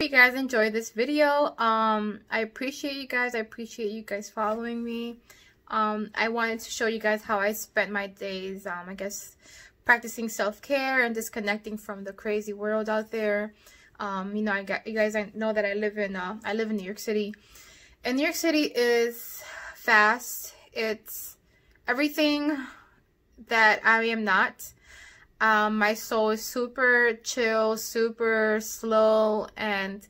you guys enjoyed this video. I appreciate you guys. I appreciate you guys following me. I wanted to show you guys how I spent my days, I guess, practicing self-care and disconnecting from the crazy world out there. You know, I know that I live in New York City, and New York City is fast. It's everything that I am not. My soul is super chill, super slow, and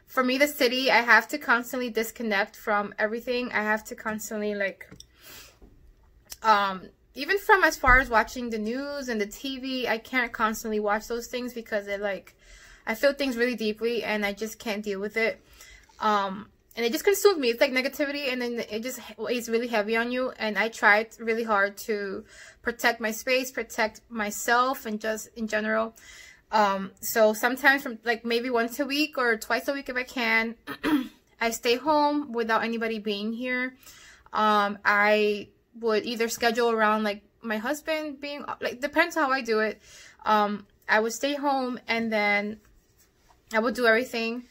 for me, the city, I have to constantly disconnect from everything. I have to constantly, like, even from as far as watching the news and the TV, I can't constantly watch those things because it, like, I feel things really deeply and I just can't deal with it. And it just consumes me. It's like negativity, and then it just weighs really heavy on you. And I tried really hard to protect my space, protect myself, and just in general. So sometimes, from like maybe once a week or twice a week if I can, I stay home without anybody being here. I would either schedule around like my husband being, like, depends how I do it. I would stay home, and then I would do everything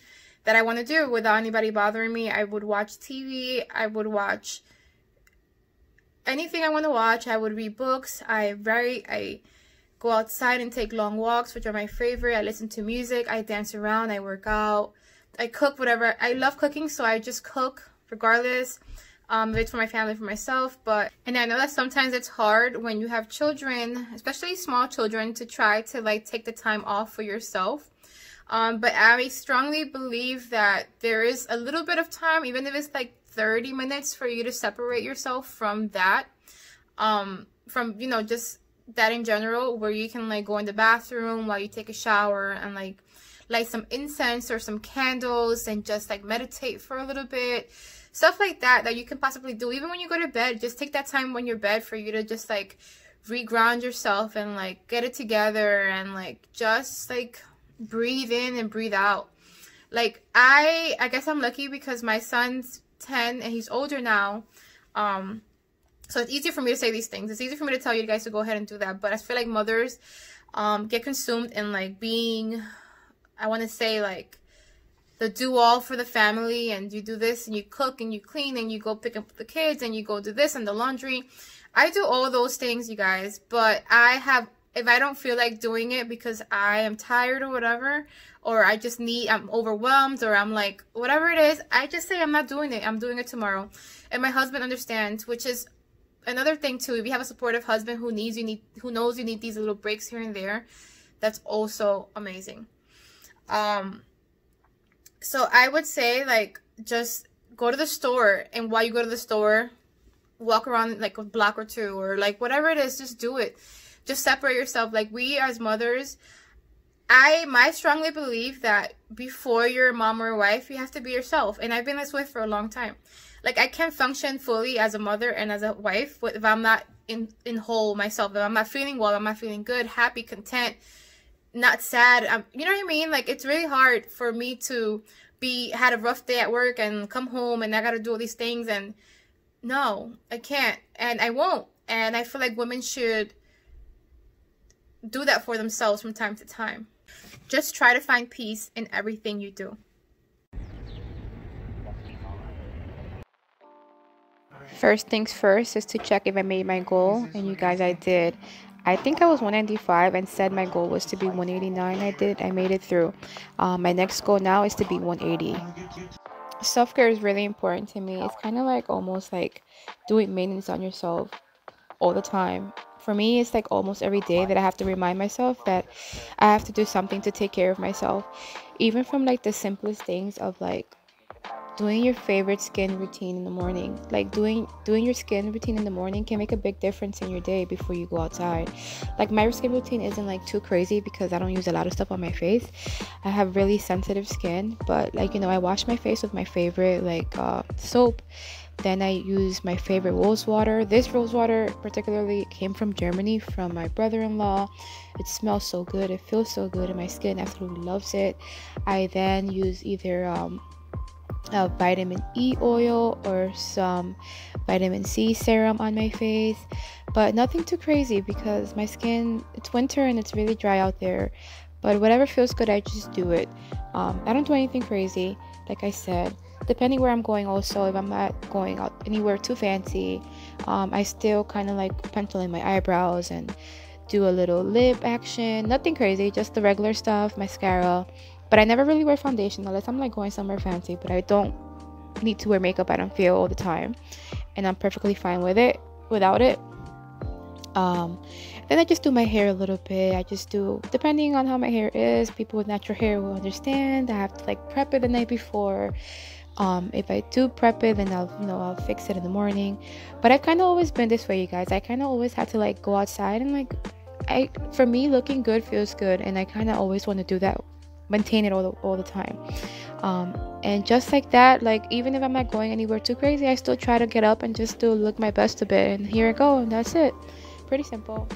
that I want to do without anybody bothering me. I would watch TV. I would watch anything I want to watch. I would read books. I go outside and take long walks, which are my favorite. I listen to music. I dance around. I work out. I cook, whatever. I love cooking, so I just cook regardless. If it's for my family, for myself. And I know that sometimes it's hard when you have children, especially small children, to try to like take the time off for yourself. But I strongly believe that there is a little bit of time, even if it's like 30 minutes, for you to separate yourself from that, from, you know, just that in general, where you can like go in the bathroom while you take a shower and like light some incense or some candles and just like meditate for a little bit. Stuff like that you can possibly do even when you go to bed. Just take that time when you're bed for you to just like reground yourself and like get it together and like just like breathe in and breathe out. Like I guess I'm lucky because my son's 10 and he's older now. So it's easier for me to say these things. It's easier for me to tell you guys to go ahead and do that. But I feel like mothers get consumed in like being, I want to say, like the do-all for the family, and you do this and you cook and you clean and you go pick up the kids and you go do this and the laundry. I do all those things, you guys, but if I don't feel like doing it because I am tired or whatever, or I'm overwhelmed, or I'm like, whatever it is, I just say I'm not doing it. I'm doing it tomorrow. And my husband understands, which is another thing too. If you have a supportive husband who knows you need these little breaks here and there, that's also amazing. So I would say, like, just go to the store, and while you go to the store, walk around like a block or two, or like whatever it is, just do it. Just separate yourself. Like, we as mothers, I strongly believe that before you're a mom or a wife, you have to be yourself. And I've been this way for a long time. Like, I can't function fully as a mother and as a wife if I'm not in whole myself. If I'm not feeling well, I'm not feeling good, happy, content, not sad. You know what I mean? Like, it's really hard for me to had a rough day at work and come home and I gotta do all these things, and no, I can't, and I won't. And I feel like women should do that for themselves from time to time. Just try to find peace in everything you do. First things first is to check if I made my goal, and you guys, I did. I think I was 195 and said my goal was to be 189. I did. I made it through. My next goal now is to be 180. Self-care is really important to me. It's kind of like almost like doing maintenance on yourself all the time. For me, it's like almost every day that I have to remind myself that I have to do something to take care of myself. Even from like the simplest things of like doing your favorite skin routine in the morning. Like doing your skin routine in the morning can make a big difference in your day before you go outside. Like, my skin routine isn't like too crazy because I don't use a lot of stuff on my face. I have really sensitive skin, but like, you know, I wash my face with my favorite like soap. Then I use my favorite rose water. This rose water particularly came from Germany, from my brother-in-law. It smells so good, it feels so good, and my skin absolutely loves it. I then use either vitamin E oil or some vitamin C serum on my face, but nothing too crazy because my skin, it's winter and it's really dry out there. but whatever feels good, I just do it. I don't do anything crazy, like I said. Depending where I'm going, also, if I'm not going out anywhere too fancy, I still kind of like pencil in my eyebrows and do a little lip action. Nothing crazy, just the regular stuff, mascara. But I never really wear foundation unless I'm like going somewhere fancy. But I don't need to wear makeup, I don't feel, all the time, and I'm perfectly fine with it without it. Then I just do my hair a little bit. I just do, depending on how my hair is, people with natural hair will understand. I have to like prep it the night before. If I do prep it, then I'll fix it in the morning. But I've kind of always been this way, you guys. I kind of always have to like go outside and like, for me, looking good feels good, and I kind of always want to do that, maintain it all the time. And just like that, like even if I'm not going anywhere too crazy, I still try to get up and just do look my best a bit, and here I go, and that's it. Pretty simple.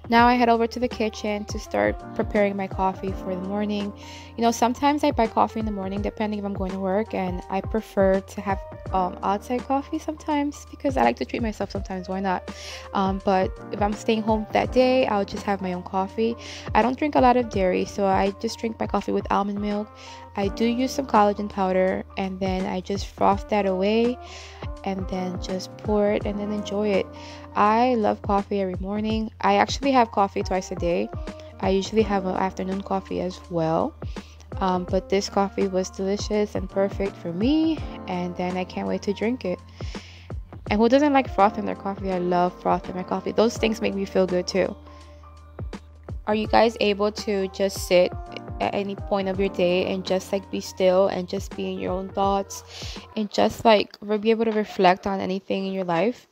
Now I head over to the kitchen to start preparing my coffee for the morning. You know, sometimes I buy coffee in the morning depending if I'm going to work, and I prefer to have outside coffee sometimes because I like to treat myself sometimes. Why not? But if I'm staying home that day, I'll just have my own coffee. I don't drink a lot of dairy, so I just drink my coffee with almond milk. I do use some collagen powder, and then I just froth that away and then just pour it and then enjoy it. I love coffee every morning. I actually have coffee twice a day. I usually have an afternoon coffee as well. But this coffee was delicious and perfect for me, and then I can't wait to drink it. And who doesn't like froth in their coffee? I love froth in my coffee. Those things make me feel good too. Are you guys able to just sit at any point of your day and just like be still and just be in your own thoughts and just like be able to reflect on anything in your life?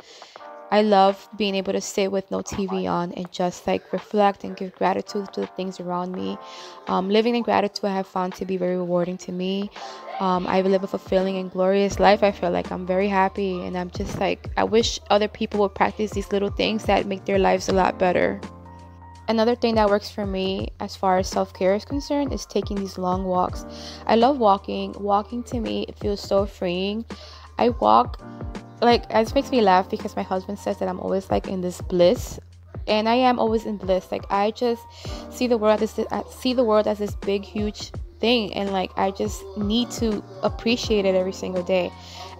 I love being able to sit with no TV on and just like reflect and give gratitude to the things around me. Living in gratitude I have found to be very rewarding to me. I live a fulfilling and glorious life. I feel like I'm very happy, and I'm just like, I wish other people would practice these little things that make their lives a lot better. Another thing that works for me as far as self-care is concerned is taking these long walks. I love walking. Walking to me, it feels so freeing. I walk, like, it makes me laugh because my husband says that I'm always like in this bliss, and I am always in bliss. Like, I just see the world as this big, huge thing, and like I just need to appreciate it every single day.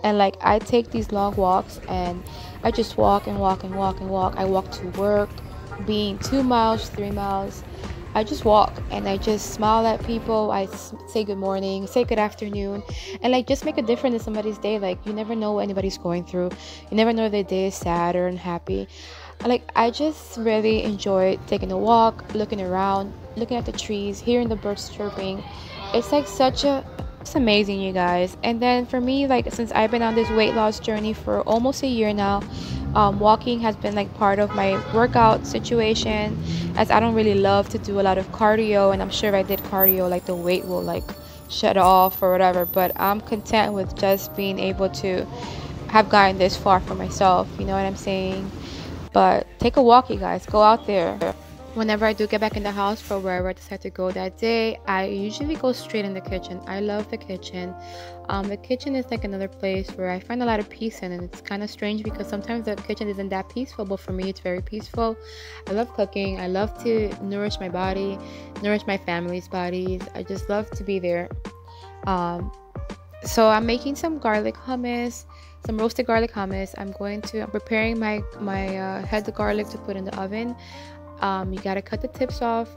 And like I take these long walks, and I just walk and walk and walk and walk. I walk to work, being 2 miles, 3 miles. I just walk and I just smile at people. I say good morning, say good afternoon, and like just make a difference in somebody's day. Like, you never know what anybody's going through. You never know if their day is sad or unhappy. Like, I just really enjoy taking a walk, looking around, looking at the trees, hearing the birds chirping. It's like it's amazing, you guys. And then for me, like, since I've been on this weight loss journey for almost a year now, walking has been like part of my workout situation, as I don't really love to do a lot of cardio, and I'm sure if I did cardio, like, the weight will like shut off or whatever. But I'm content with just being able to have gotten this far for myself, you know what I'm saying? But take a walk, you guys. Go out there. Whenever I do get back in the house for wherever I decide to go that day, I usually go straight in the kitchen. I love the kitchen. The kitchen is like another place where I find a lot of peace in, and it's kind of strange because sometimes the kitchen isn't that peaceful, but for me it's very peaceful. I love cooking. I love to nourish my body, nourish my family's bodies. I just love to be there. So I'm making some garlic hummus, some roasted garlic hummus. I'm preparing my heads of garlic to put in the oven. You gotta cut the tips off,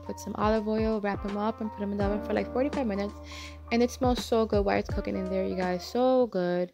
put some olive oil, wrap them up, and put them in the oven for like 45 minutes. And it smells so good while it's cooking in there, you guys. So good.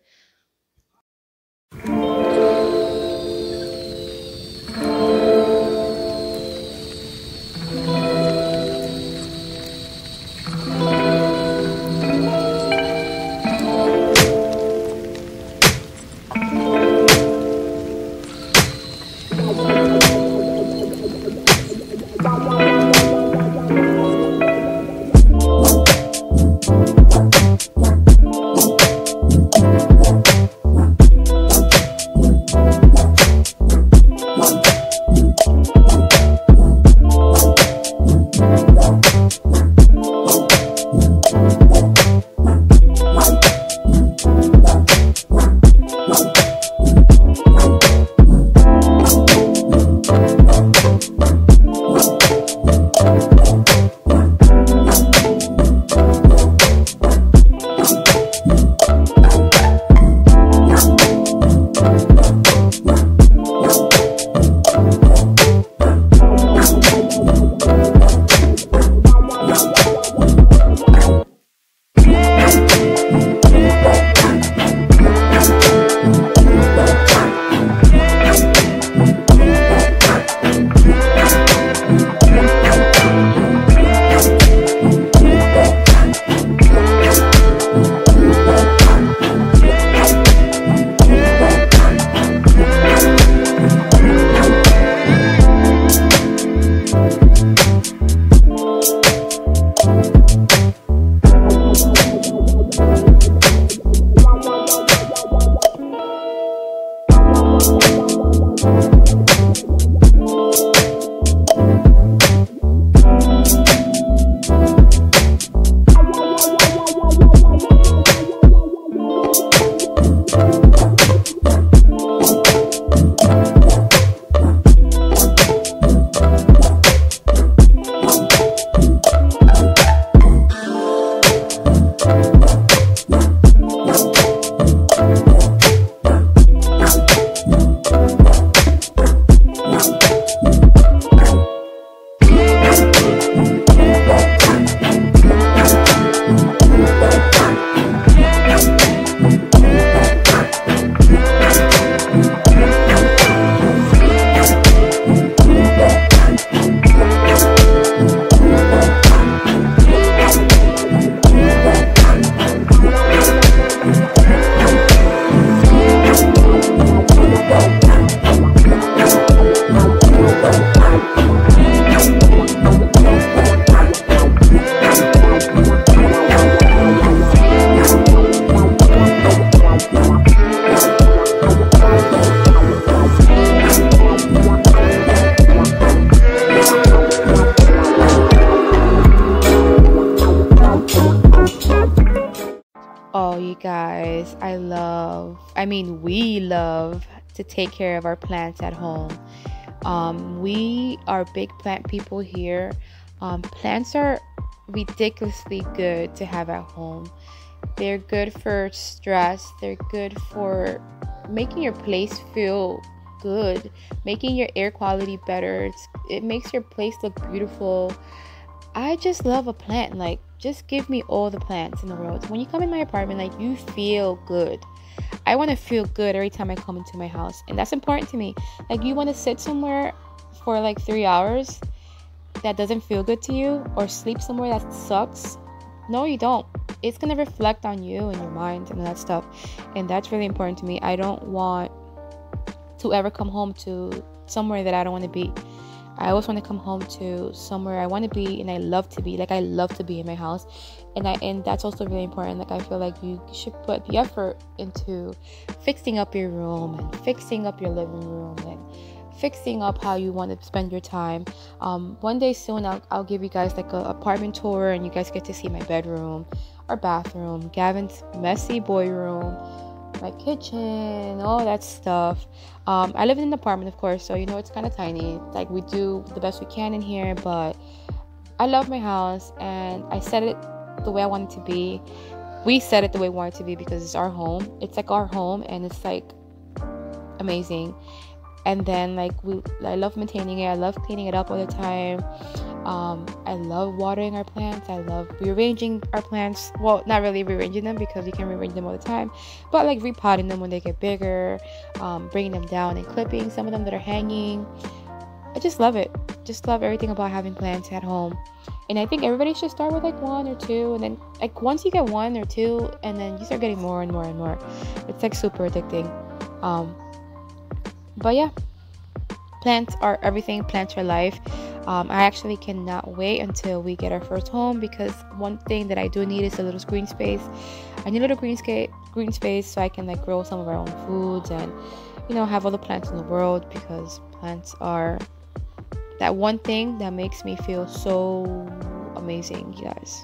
Oh, you guys, we love to take care of our plants at home. We are big plant people here. Plants are ridiculously good to have at home. They're good for stress. They're good for making your place feel good, making your air quality better. It makes your place look beautiful. I just love a plant. Like, just give me all the plants in the world. When you come in my apartment, like, you feel good. I want to feel good every time I come into my house, and that's important to me. Like, you want to sit somewhere for like 3 hours that doesn't feel good to you, or sleep somewhere that sucks? No, you don't. It's gonna reflect on you and your mind and all that stuff, and that's really important to me. I don't want to ever come home to somewhere that I don't want to be. I always want to come home to somewhere I want to be, and I love to be. Like, I love to be in my house, and that's also really important. Like, I feel like you should put the effort into fixing up your room and fixing up your living room and fixing up how you want to spend your time. One day soon, I'll give you guys like an apartment tour, and you guys get to see my bedroom, our bathroom, Gavin's messy boy room, my kitchen, all that stuff. I live in an apartment, of course, so it's kind of tiny. Like, we do the best we can in here, but I love my house, and I set it the way I want it to be. We set it the way we want it to be because it's our home. It's like our home, and it's like amazing. And then, like, I love maintaining it. I love cleaning it up all the time. I love watering our plants. I love rearranging our plants. Well, not really rearranging them because you can rearrange them all the time, but like repotting them when they get bigger, bringing them down and clipping some of them that are hanging. I just love it. Just love everything about having plants at home. And I think everybody should start with like 1 or 2, and then like once you get 1 or 2, and then you start getting more and more and more. It's like super addicting. But yeah, plants are everything. Plants are life. I actually cannot wait until we get our first home, because one thing that I do need is a little green space. I need a little green space so I can like grow some of our own foods and have all the plants in the world, because plants are that one thing that makes me feel so amazing, you guys.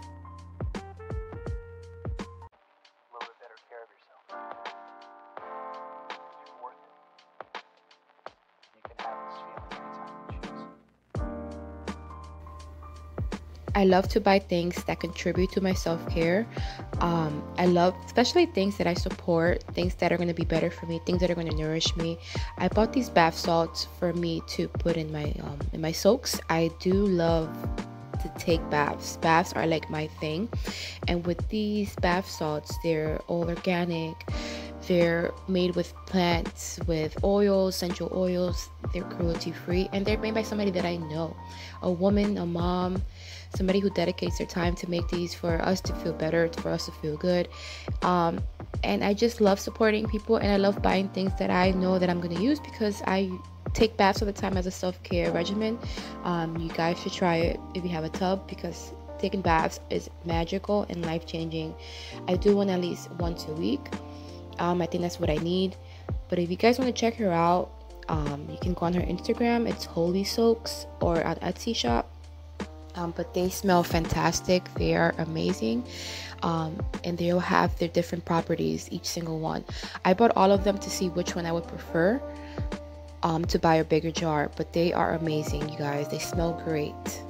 I love to buy things that contribute to my self-care. I love especially things that I support, things that are going to be better for me, things that are going to nourish me. I bought these bath salts for me to put in my soaks. I do love to take baths. Baths are like my thing. And with these bath salts, they're all organic. They're made with plants, with oils, essential oils. They're cruelty-free, and they're made by somebody that I know, a woman, a mom, somebody who dedicates their time to make these for us to feel better, for us to feel good. And I just love supporting people, and I love buying things that I know that I'm going to use, because I take baths all the time as a self-care regimen. You guys should try it if you have a tub, because taking baths is magical and life-changing. I do one at least once a week. I think that's what I need. But if you guys want to check her out, you can go on her Instagram. It's Holy Soaks, or on Etsy shop. But they smell fantastic. They are amazing, and they'll have their different properties, each single one. I bought all of them to see which one I would prefer to buy a bigger jar, but they are amazing, you guys. They smell great.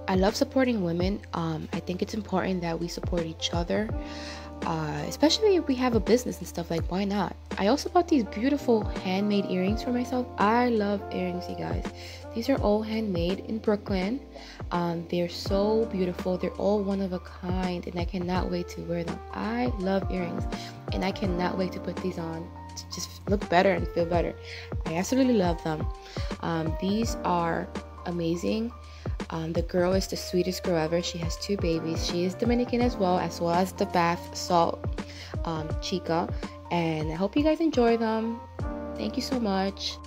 I love supporting women. I think it's important that we support each other, especially if we have a business and stuff. Like, why not? I also bought these beautiful handmade earrings for myself. I love earrings, you guys. These are all handmade in Brooklyn. They're so beautiful. They're all one of a kind, and I cannot wait to wear them. I love earrings, and I cannot wait to put these on to just look better and feel better. I absolutely love them. These are amazing. The girl is the sweetest girl ever. She has 2 babies. She is Dominican as well as the bath salt chica. And I hope you guys enjoy them. Thank you so much.